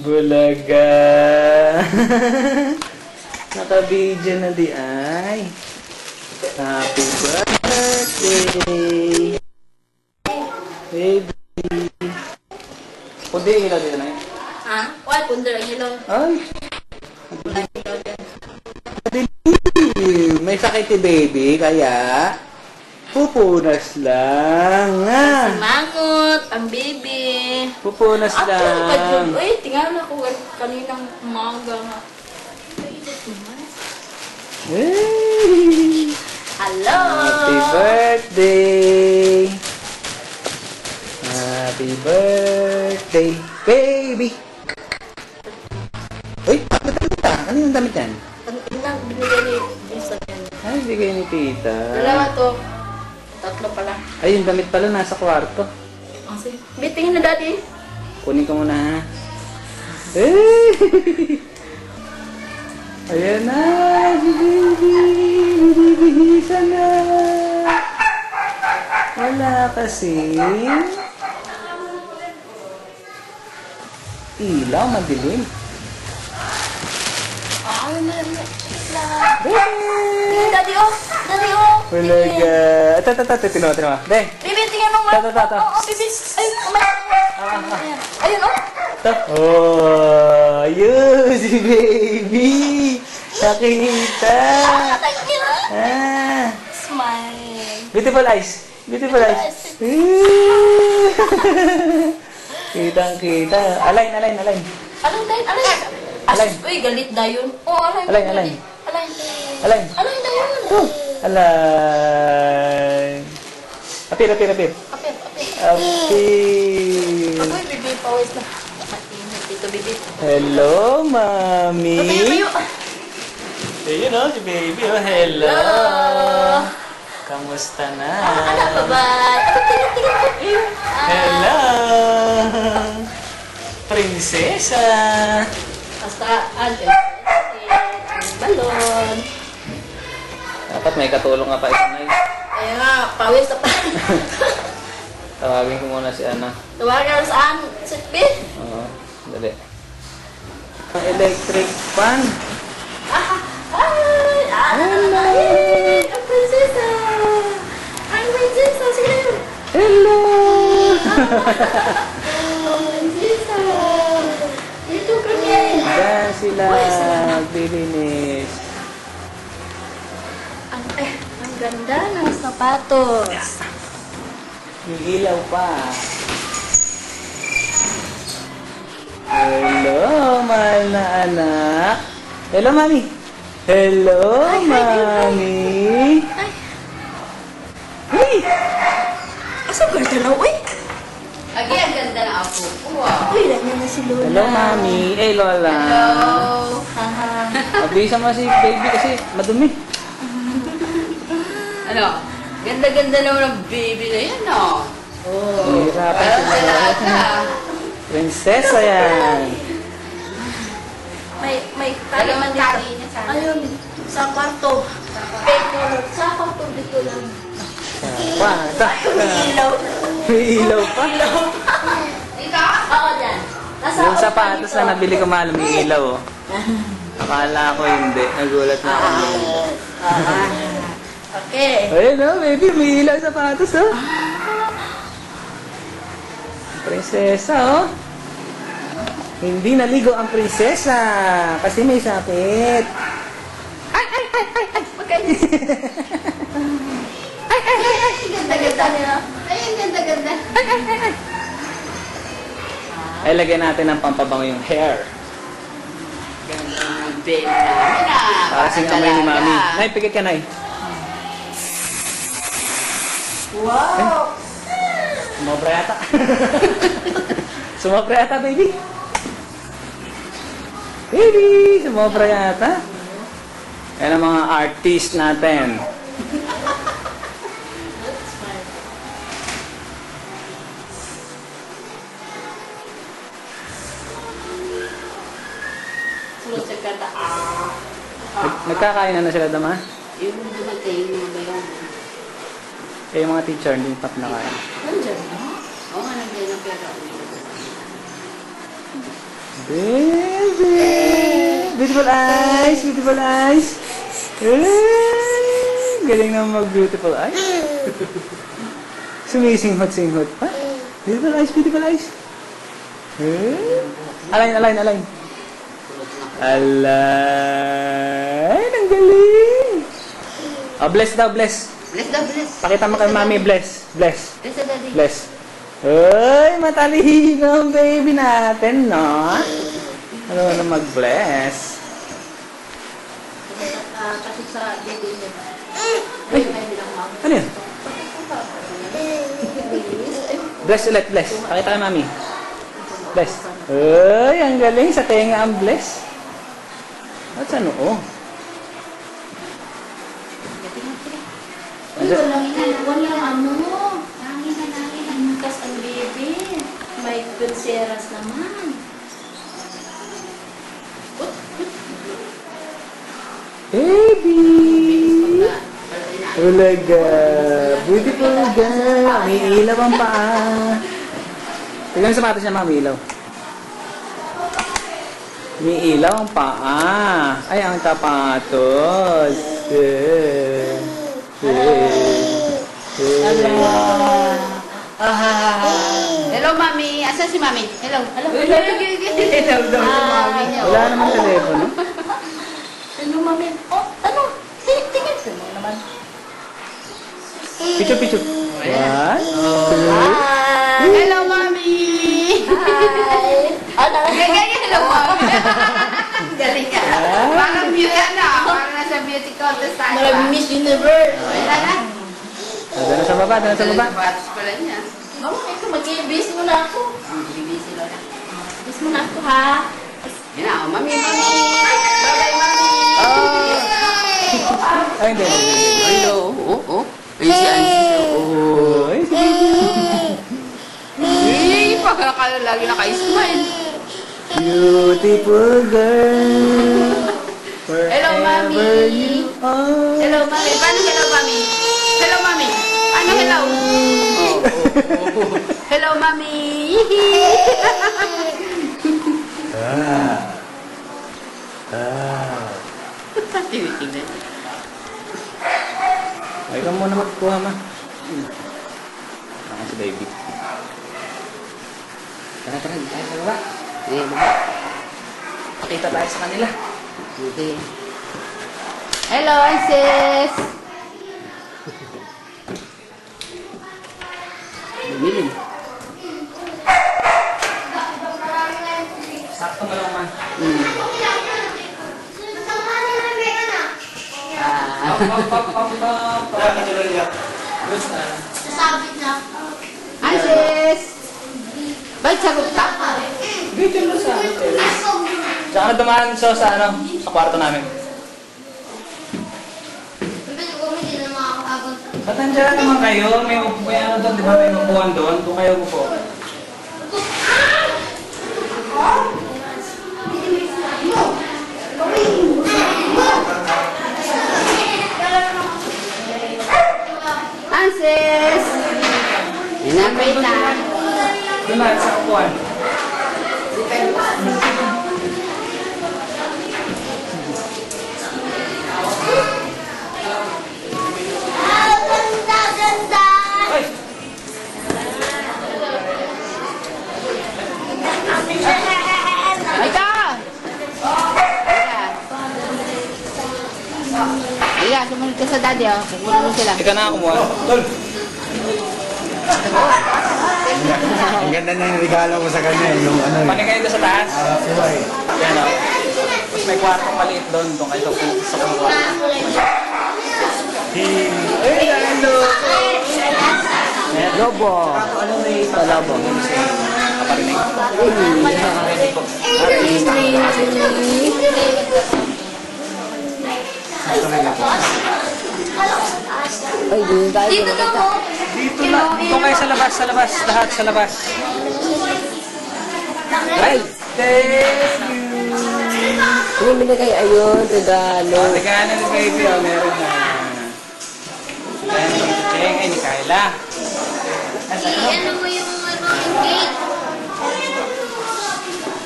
Bulaga. Naka-video na di ay. Happy birthday. Baby. Kundi ilaw dito na yun. Ha? Wala, pundir ang ilaw. Ay. Wala ilaw dyan. May sakit si baby, kaya pupunas lang. Si Mangot, ang baby. Pupunas Actually, lang. kadyon. Uy, tingnan ako kaninang umaga nga. Mainit naman. Hey! Hello! Happy birthday! Happy birthday, baby! Uy, bakit damit ka? Ano yung damit yan? Ang inang binigay ni Vincent yan. Ay, bigay ni tita. Dalawa to. Tatlo pala. Ay, yung damit pala nasa kwarto. Oh, sige. May tingin na daddy. Kunin ko muna ha. Hey! Ayan na, si baby! Bibihisan na! Wala kasi. Ilaw, madilim. Ah, ayun na lang. Hey! Daddy, oh! Daddy, oh! Wala ka. Ito, tinawa. Deh! Baby, tingnan mo nga. Ito. Oh, baby. Ay, Ayan. Ayun, oh! Ito. Oh, yun, si baby! Nakita! Thank you! Ah! Smile. Beautiful eyes. Beautiful eyes. Kitang-kita. Align. Alay, alay. Alay. Uy, galit na yun. Oh, alay. Alay. Alay. Align. Alay na yun. Oh, align. Apir. Apir. Apir. Uy, bibi, pawis na. Mainit dito, bibi. Hello, mami. Tayo. Ayun oh, si baby. Oh, hello. Hello. Kamusta na? Anak ba ba? Tingnan. Hello. Prinsesa. Basta, balon. Dapat may katulong nga pa ito na yun. Kaya nga, pawis na pa. Tawagin ko muna si Ana. Tawagan saan? Sitbit? Oo, dali. Electric fan. Ay, ang prinsesa! Ang prinsesa, sige! Hello! Ang prinsesa! Dito kami! Diyan sila naglilinis. Ang ganda ng sapatos. Yung ilaw pa. Hello, mahal na anak. Hello, mami. Hello, mami. Uy! Asa ba ito na? Uy! Agi, ang ganda na ako. Wow. Uy, lang na si Lola. Hello, mami. Eh, Lola. Hello. Haha. Mabilisan mo si baby kasi madumi. Ano? Ganda-ganda naman ang baby na yan, no? Oh. Hirapan Parang sila. talaga. Prinsesa yan. May taliman dito. Ayun, sa kwarto. Pero sa kwarto dito lang. May ilaw. May ilaw pa. Dito? Oo, dyan. Nasa Yung sapatos na nabili ko mahal, may ilaw oh. Akala ko hindi. Nagulat na ako. Okay. Ayun oh, baby, may ilaw sa sapatos oh. Prinsesa oh. Hindi naligo ang prinsesa kasi may sakit. Magkainis. Ganda-ganda nila. Ay, ang ganda-ganda. Ay, lagyan natin ng pampabango yung hair. Ganda ng baby namin, ah. Para sing amoy ni mami. Nay, pikit ka, Nay. Wow! Sumobra yata. Sumobra yata, baby. Baby, sumobra yata. Yan ang mga artist natin. Sunod sa kata, Nagkakain na sila dama? yung dumating, yung mga bayan. Eh, yung mga teacher, hindi pa pinakain. Nandiyan, no? Oo nga, nandiyan ang pera. Baby! Beautiful eyes! Beautiful eyes! Ay, galing naman mag-beautiful eyes. Sumisinghot-singhot pa. Beautiful eyes, beautiful eyes. Align, align, align. Align, ang galing. Oh, bless daw, bless. Bless daw, bless. Pakita mo kay mami, bless. Bless. Bless daw, daddy. Bless. Uy, matalino ang baby natin, no? Ano na mag-bless? Kasi sa baby niya. Ay, ano yun? Bless ulit, bless. Pakita kay mami. Bless. Uy, ang galing. Sa tenga ang bless. At sa noo? Uy, walang ano. Langin na langin. Ang mukas ang baby. May pulseras naman. Baby! Ulaga! Beautiful girl! May ilaw ang paa. Tignan sa sapatos niya, may ilaw. May ilaw ang paa. Ay, ang sapatos. Hello, mami. Asan si mami? Hello. Hello. Hello daw si mami niya. Wala naman telepono. Ano, mami? Oh, ano? Tingin ko mo naman. Picture, picture. One, two. Hello, mami. Hi! Ano? Hello, mami. Galing ka. Parang beauty, ano? Parang nasa beauty contest tayo. Marami Miss Universe. Wala na. Doon na sa baba, doon na sa baba. Sapatos pala niya. Mama, ito mag-i-bis mo na ako. Busy lang. Bis mo na ako, ha? Yan na, mami, mami. Bye-bye, mami. Ay, hindi. Hello. Oh. Ay, si Angie. Oh. Ay, sige. Eh, pagkakala lagi naka-smile. Beautiful girl. Hello, mami. Wherever you are. Hello, mami. Paano hello, mami? Hello, mami. Paano hello? Hello, mami. Tinitingnan. Ay, ka muna magkuha, ma. Saka si baby. Tara, tayo sa baba. Eh, Pakita tayo sa kanila. okay. Hello, sis. Bumilin. Sakto mo lang, ma. Sasabit na. Hi, sis. Ba't sagot ka? Video mo sa Saka na dumaan sa kwarto namin. Ba't nandiyan naman kayo? May ano doon, di ba? May upuan doon. Doon kayo upo. Hi, sis. Wait na. Doon na, sa upuan. Ganda! Ay! Ay ka! Iya, sumunod ka sa daddy, oh. Kukunin mo sila. Ika na, kumuha. Tol! Ang ganda na yung regalo mo sa kanya, yung ano eh. Panig kayo doon sa taas. Suway. Yan o. Tapos may kwartong maliit doon. Doon kayo sa kwarto. Ay, lalo! Lobo. Sa labo. Kaparinig. Ay, dito tayo. Dito ka mo. Dito na. Doon kayo sa labas, sa labas. Lahat sa labas. Ay! Thank you! Ano binigay? Ayun, regalo. Regalo ni baby, oh, meron na. Yan, Cheng, ay, ni Kyla. Ano mo yung gate?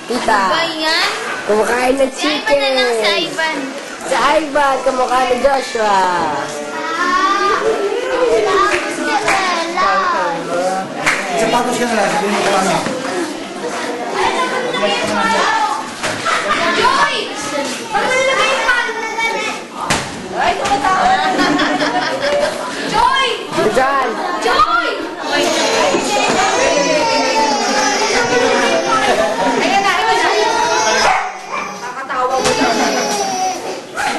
Thank bata. Ba yan? Kumakain ng Si Ivan na lang, si chicken. Ivan. Si Ivan, kumukha ni Joshua. Sapatos ka na lang, sabihin mo kung ano. Ay, naman na yun.